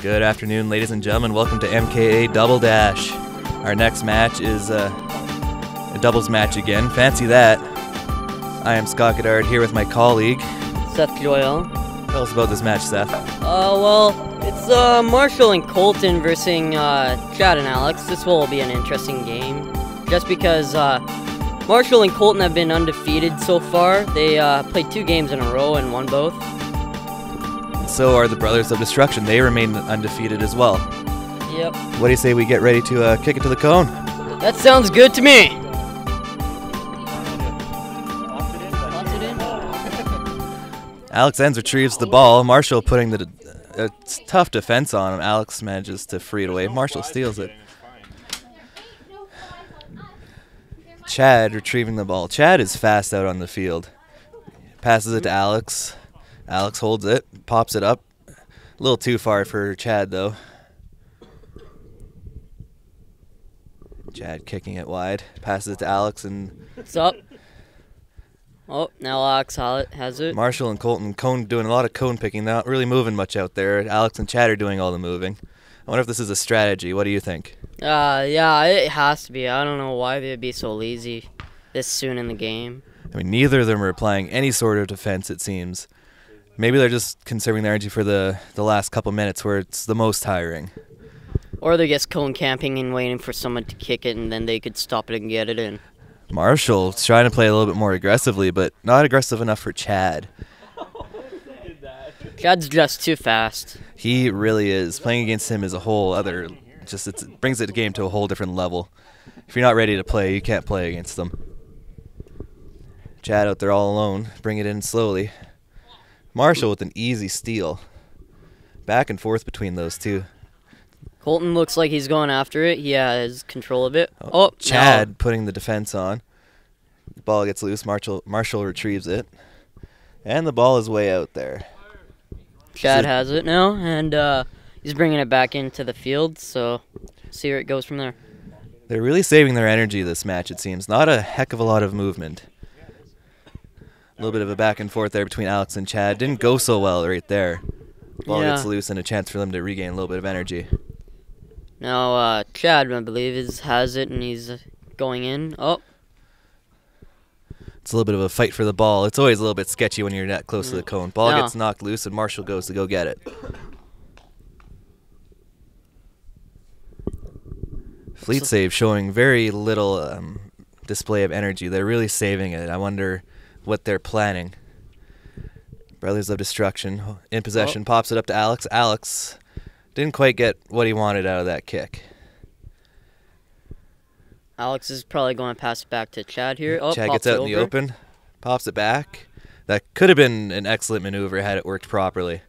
Good afternoon, ladies and gentlemen. Welcome to MKA Double Dash. Our next match is a doubles match again. Fancy that. I am Scott Goddard here with my colleague, Seth Joyle. Tell us about this match, Seth. Well, it's Marshall and Colton versus Chad and Alex. This will be an interesting game, just because Marshall and Colton have been undefeated so far. They played 2 games in a row and won both. So are the Brothers of Destruction. They remain undefeated as well. Yep. What do you say we get ready to kick it to the cone? That sounds good to me. Alex Enns retrieves the ball. Marshall putting the tough defense on him. Alex manages to free it away. Marshall steals it. Chad retrieving the ball. Chad is fast out on the field. Passes it to Alex. Alex holds it, pops it up. A little too far for Chad, though. Chad kicking it wide. Passes it to Alex, and What's up? Oh, now Alex has it. Marshall and Colton doing a lot of cone picking, not really moving much out there. Alex and Chad are doing all the moving. I wonder if this is a strategy. What do you think? Yeah, it has to be. I don't know why they'd be so lazy this soon in the game. I mean, neither of them are applying any sort of defense, it seems. Maybe they're just conserving their energy for the last couple minutes where it's the most tiring. Or they're just cone camping and waiting for someone to kick it, and then they could stop it and get it in. Marshall's trying to play a little bit more aggressively, but not aggressive enough for Chad. Chad's just too fast. He really is. Playing against him is a whole other, it brings the game to a whole different level. If you're not ready to play, you can't play against them. Chad out there all alone, bring it in slowly. Marshall with an easy steal. Back and forth between those two. Colton looks like he's going after it. He has control of it. Chad putting the defense on. The ball gets loose. Marshall retrieves it. And the ball is way out there. Chad has it now, and he's bringing it back into the field, so see where it goes from there. They're really saving their energy this match, it seems. Not a heck of a lot of movement. A little bit of a back and forth there between Alex and Chad. Didn't go so well right there. Ball gets loose and a chance for them to regain a little bit of energy. Now Chad, I believe, has it, and he's going in. Oh. It's a little bit of a fight for the ball. It's always a little bit sketchy when you're that close to the cone. Ball gets knocked loose, and Marshall goes to go get it. Fleet save showing very little display of energy. They're really saving it. I wonder what they're planning. Brothers of Destruction in possession, pops it up to Alex. Alex didn't quite get what he wanted out of that kick. Alex is probably going to pass it back to Chad here. Chad gets out in the open, pops it back. That could have been an excellent maneuver had it worked properly.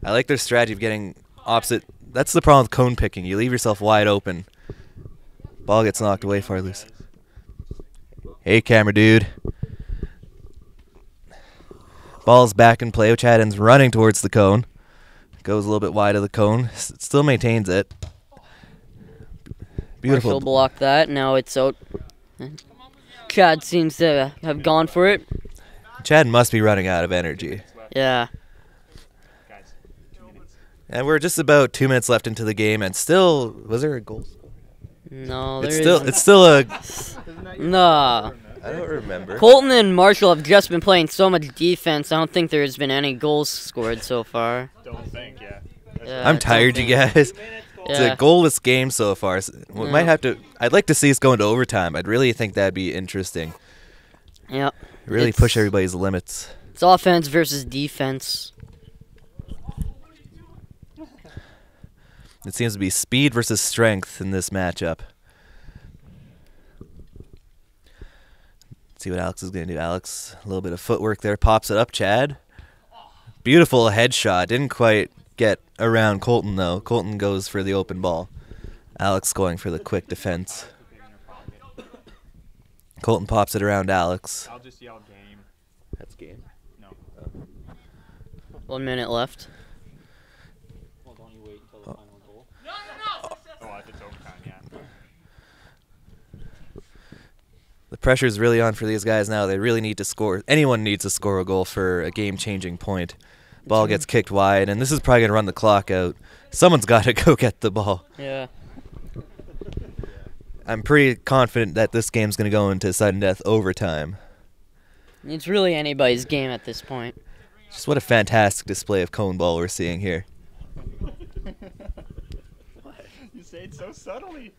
I like their strategy of getting opposite. That's the problem with cone picking. You leave yourself wide open. Ball gets knocked away far loose. Hey, camera dude. Ball's back in play. Chad ends running towards the cone. Goes a little bit wide of the cone. Still maintains it. Beautiful. Marshall blocked that. Now it's out. Chad seems to have gone for it. Chad must be running out of energy. Yeah. And we're just about 2 minutes left into the game, and still, was there a goal? No, it's still a. No. I don't remember. Colton and Marshall have just been playing so much defense. I don't think there's been any goals scored so far. Don't think, I'm tired, you guys. It's a goalless game so far. We might have to. I'd like to see us go into overtime. I'd really think that'd be interesting. Yeah. Really push everybody's limits. It's offense versus defense. It seems to be speed versus strength in this matchup. Let's see what Alex is going to do. Alex, a little bit of footwork there. Pops it up, Chad. Beautiful headshot. Didn't quite get around Colton, though. Colton goes for the open ball. Alex going for the quick defense. Colton pops it around Alex. I'll just yell game. That's game? No. 1 minute left. Well, don't you wait until the final goal? No! Oh, if it's overtime, yeah. The pressure is really on for these guys now. They really need to score. Anyone needs to score a goal for a game-changing point. Ball gets kicked wide, and this is probably going to run the clock out. Someone's got to go get the ball. Yeah. I'm pretty confident that this game's going to go into sudden death overtime. It's really anybody's game at this point. Just what a fantastic display of Koneball we're seeing here. You say it so subtly.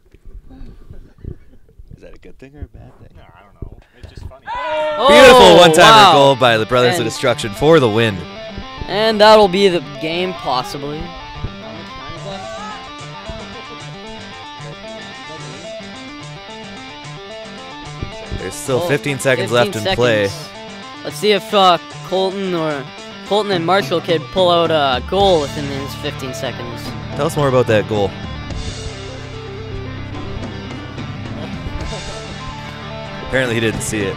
Is that a good thing or a bad thing? No, I don't know. It's just funny. Beautiful one-timer wow. goal by the Brothers of And- Destruction for the win. And that'll be the game, possibly. There's still Oh, 15 seconds 15 left in play. seconds. Let's see if Colton and Marshall could pull out a goal within these 15 seconds. Tell us more about that goal. Apparently he didn't see it.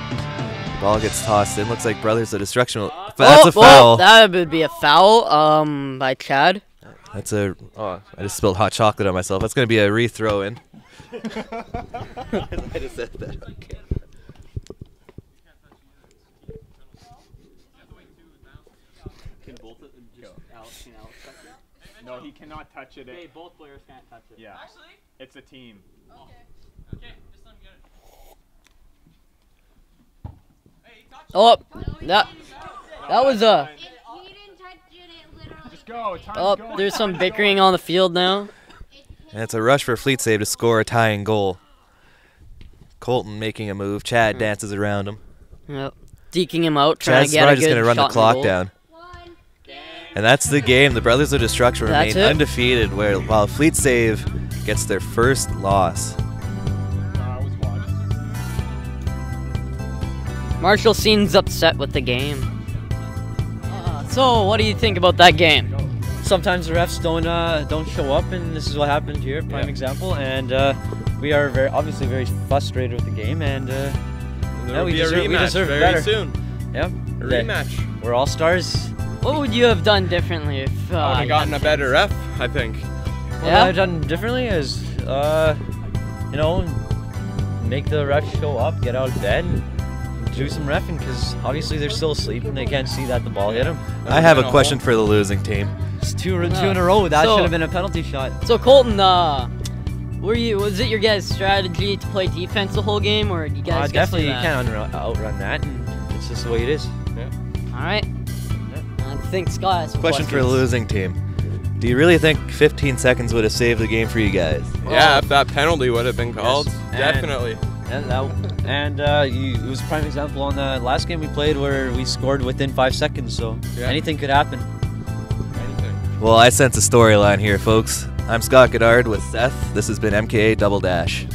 Ball gets tossed in. Looks like Brothers of Destruction. That's a foul. That would be a foul by Chad. That's a. Oh, I just spilled hot chocolate on myself. That's going to be a re-throw in. I just said that. Okay. Can both of them just Alex touch it? No, he cannot touch it. Okay, both players can't touch it. Yeah. Actually? It's a team. Okay. Okay, just let him get it. Hey, he touched Oh, it. that was a. He didn't touch it, it literally. Just go. Time's Oh, going. there's some bickering on the field now. And it's a rush for Fleet Save to score a tying goal. Colton making a move. Chad dances around him. Yep. Deking him out, trying Chad's to get probably a just good going to run the shot in clock goal. down. And that's the game. The Brothers of Destruction That's remain it. undefeated, while Fleet Save gets their first loss. I was watching. Marshall seems upset with the game. So, what do you think about that game? Sometimes the refs don't show up, and this is what happened here. Prime example, and we are obviously very frustrated with the game, and yeah, we deserve it better. soon. Yeah, A rematch. we're all stars. What would you have done differently if I would have gotten a better ref, I think. What Yeah? I've done differently is, you know, make the refs show up, get out of bed, and do some refing, because obviously they're still asleep and they can't see that the ball hit them. I have a question for the losing team. It's two in a row. That So- should have been a penalty shot. So Colton, was it your guys' strategy to play defense the whole game, or you guys Definitely, you that? can't outrun that, and it's just the way it is. All right. I think Scott has some Question for the questions. losing team. Do you really think 15 seconds would have saved the game for you guys? Yeah, if that penalty would have been called, And- definitely. And it was a prime example on the last game we played where we scored within 5 seconds, so Yeah. anything could happen. Anything. Well, I sense a storyline here, folks. I'm Scott Goddard with Seth. This has been MKA Double Dash.